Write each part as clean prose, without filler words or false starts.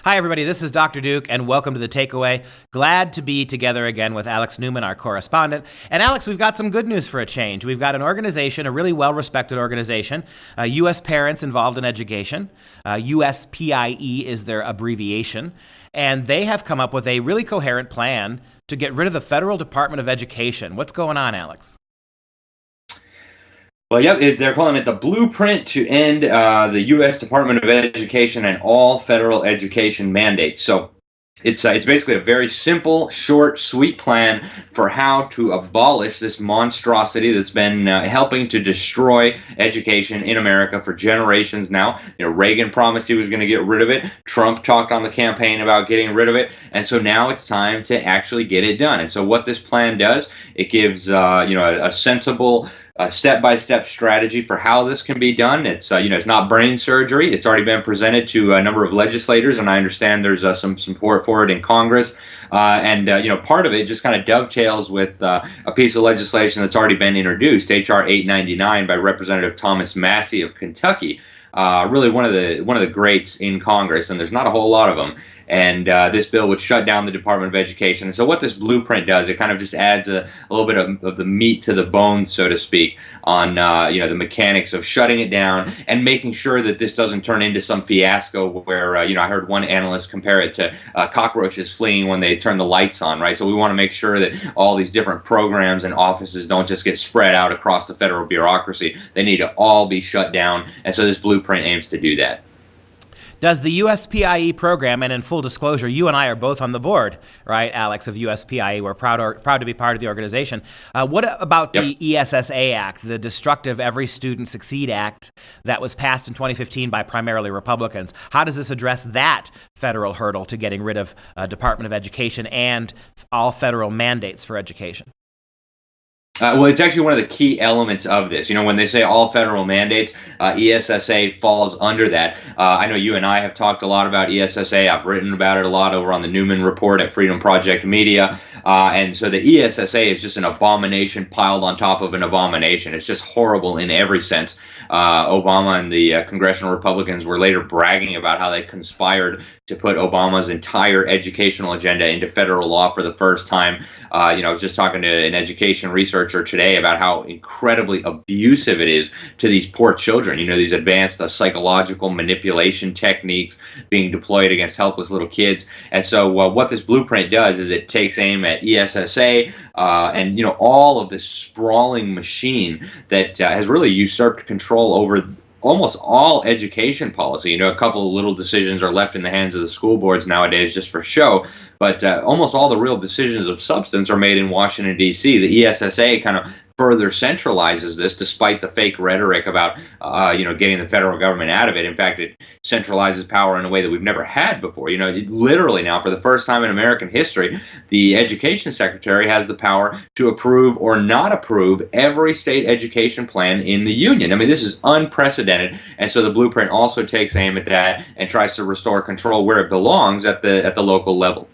Hi, everybody. This is Dr. Duke, and welcome to The Takeaway. Glad to be together again with Alex Newman, our correspondent. And Alex, we've got some good news for a change. We've got an organization, a really well-respected organization, U.S. Parents Involved in Education. USPIE is their abbreviation. And they have come up with a really coherent plan to get rid of the Federal Department of Education. What's going on, Alex? Well, yeah, they're calling it the blueprint to end the U.S. Department of Education and all federal education mandates. So it's basically a very simple, short, sweet plan for how to abolish this monstrosity that's been helping to destroy education in America for generations now. You know, Reagan promised he was going to get rid of it. Trump talked on the campaign about getting rid of it, and so now it's time to actually get it done. And so what this plan does, it gives a sensible step-by-step strategy for how this can be done. It's it's not brain surgery. It's already been presented to a number of legislators, and I understand there's some support for it in Congress. Part of it just kind of dovetails with a piece of legislation that's already been introduced, H.R. 899 by Representative Thomas Massey of Kentucky. Really one of the greats in Congress, and there's not a whole lot of them. And this bill would shut down the Department of Education. And so what this blueprint does, it kind of just adds a little bit of the meat to the bones, so to speak, on the mechanics of shutting it down and making sure that this doesn't turn into some fiasco where I heard one analyst compare it to cockroaches fleeing when they turn the lights on, right? So we want to make sure that all these different programs and offices don't just get spread out across the federal bureaucracy. They need to all be shut down. And so this blueprint aims to do that. Does the USPIE program, and in full disclosure, you and I are both on the board, right, Alex, of USPIE. We're proud to be part of the organization. What about the SSA Act, the Destructive Every Student Succeed Act that was passed in 2015 by primarily Republicans? How does this address that federal hurdle to getting rid of Department of Education and all federal mandates for education? Well, it's actually one of the key elements of this. You know, when they say all federal mandates, ESSA falls under that. I know you and I have talked a lot about ESSA. I've written about it a lot over on the Newman report at FreedomProject Media. And so the ESSA is just an abomination piled on top of an abomination. It's just horrible in every sense. Obama and the congressional Republicans were later bragging about how they conspired to put Obama's entire educational agenda into federal law for the first time. I was just talking to an education researcher today about how incredibly abusive it is to these poor children. You know, these advanced psychological manipulation techniques being deployed against helpless little kids. And so what this blueprint does is it takes aim at ESSA and all of this sprawling machine that has really usurped control over almost all education policy. You know, a couple of little decisions are left in the hands of the school boards nowadays just for show, but almost all the real decisions of substance are made in Washington, D.C. The ESSA kind of further centralizes this, despite the fake rhetoric about, getting the federal government out of it. In fact, it centralizes power in a way that we've never had before. You know, literally now, for the first time in American history, the education secretary has the power to approve or not approve every state education plan in the union. I mean, this is unprecedented. And so the blueprint also takes aim at that and tries to restore control where it belongs at the local level.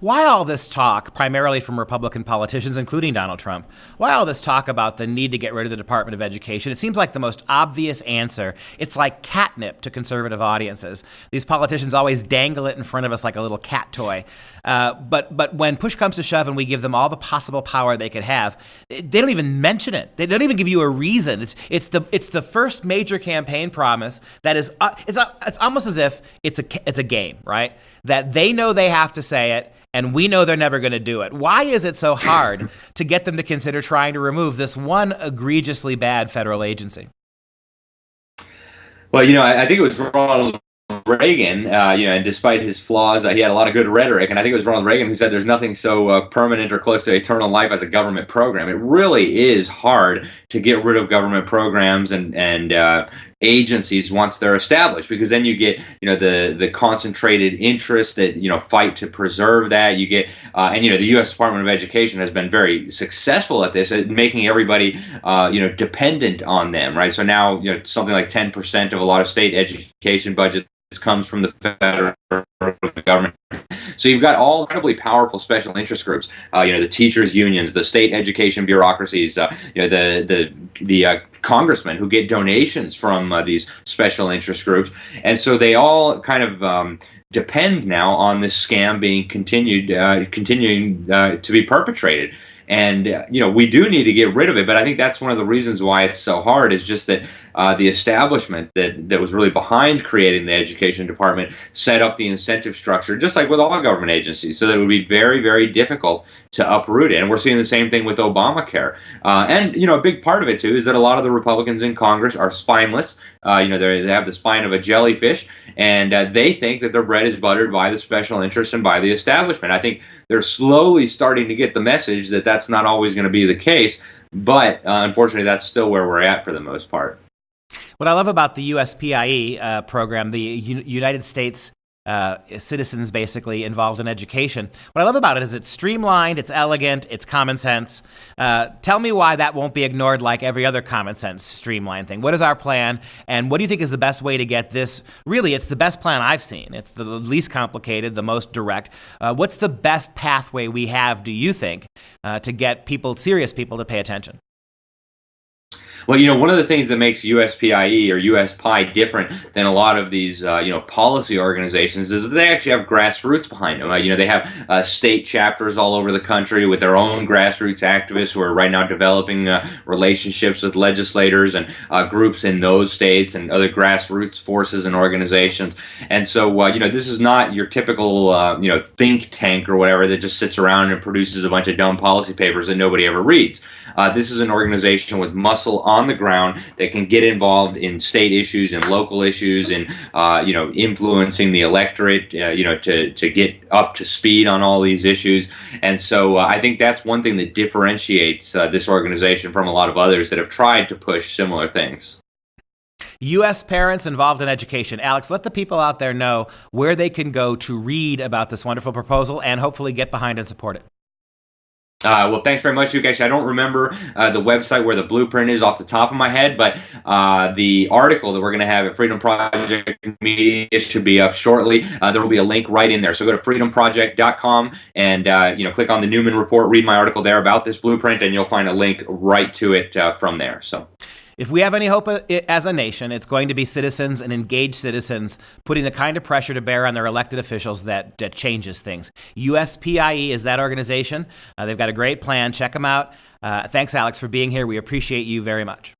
Why all this talk, primarily from Republican politicians, including Donald Trump, why all this talk about the need to get rid of the Department of Education? It seems like the most obvious answer. It's like catnip to conservative audiences. These politicians always dangle it in front of us like a little cat toy. But when push comes to shove and we give them all the possible power they could have, they don't even mention it. They don't even give you a reason. It's the first major campaign promise that is it's almost as if it's a game, right? That they know they have to say it, and we know they're never going to do it. Why is it so hard to get them to consider trying to remove this one egregiously bad federal agency? Well, I think it was Ronald Reagan, and despite his flaws, he had a lot of good rhetoric, and I think it was Ronald Reagan who said there's nothing so permanent or close to eternal life as a government program. It really is hard to get rid of government programs and agencies once they're established, because then you get the concentrated interests that fight to preserve that. You get the U.S. Department of Education has been very successful at this, at making everybody dependent on them, right? So now something like 10% of a lot of state education budgets comes from the federal government. So you've got all incredibly powerful special interest groups, the teachers' unions, the state education bureaucracies, the congressmen who get donations from these special interest groups, and so they all kind of depend now on this scam being continuing to be perpetrated. And, we do need to get rid of it. But I think that's one of the reasons why it's so hard is just that the establishment that was really behind creating the education department set up the incentive structure, just like with all government agencies, so that it would be very, very difficult to uproot it. And we're seeing the same thing with Obamacare. And a big part of it, too, is that a lot of the Republicans in Congress are spineless. They have the spine of a jellyfish, and they think that their bread is buttered by the special interests and by the establishment. I think they're slowly starting to get the message that that's not always going to be the case, but unfortunately, that's still where we're at for the most part. What I love about the USPIE program, the United States citizens basically involved in education, what I love about it is it's streamlined, it's elegant, it's common sense. Tell me why that won't be ignored like every other common sense streamlined thing. What is our plan, and what do you think is the best way to get this? Really, it's the best plan I've seen. It's the least complicated, the most direct. What's the best pathway we have, do you think, to get serious people to pay attention? Well, one of the things that makes USPIE or USPI different than a lot of these, policy organizations is that they actually have grassroots behind them. They have state chapters all over the country with their own grassroots activists who are right now developing relationships with legislators and groups in those states and other grassroots forces and organizations. And so, this is not your typical, think tank or whatever that just sits around and produces a bunch of dumb policy papers that nobody ever reads. This is an organization with muscle on the ground that can get involved in state issues and local issues and influencing the electorate to get up to speed on all these issues. And so I think that's one thing that differentiates this organization from a lot of others that have tried to push similar things. U.S. parents involved in education. Alex, let the people out there know where they can go to read about this wonderful proposal and hopefully get behind and support it. Well, thanks very much, Luke. Actually, I don't remember the website where the blueprint is off the top of my head, but the article that we're going to have at Freedom Project Media should be up shortly. There will be a link right in there. So go to freedomproject.com and click on the Newman report, read my article there about this blueprint, and you'll find a link right to it from there. So. If we have any hope as a nation, it's going to be citizens and engaged citizens putting the kind of pressure to bear on their elected officials that changes things. USPIE is that organization. They've got a great plan. Check them out. Thanks, Alex, for being here. We appreciate you very much.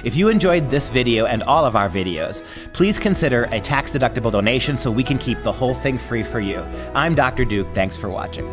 If you enjoyed this video and all of our videos, please consider a tax-deductible donation so we can keep the whole thing free for you. I'm Dr. Duke. Thanks for watching.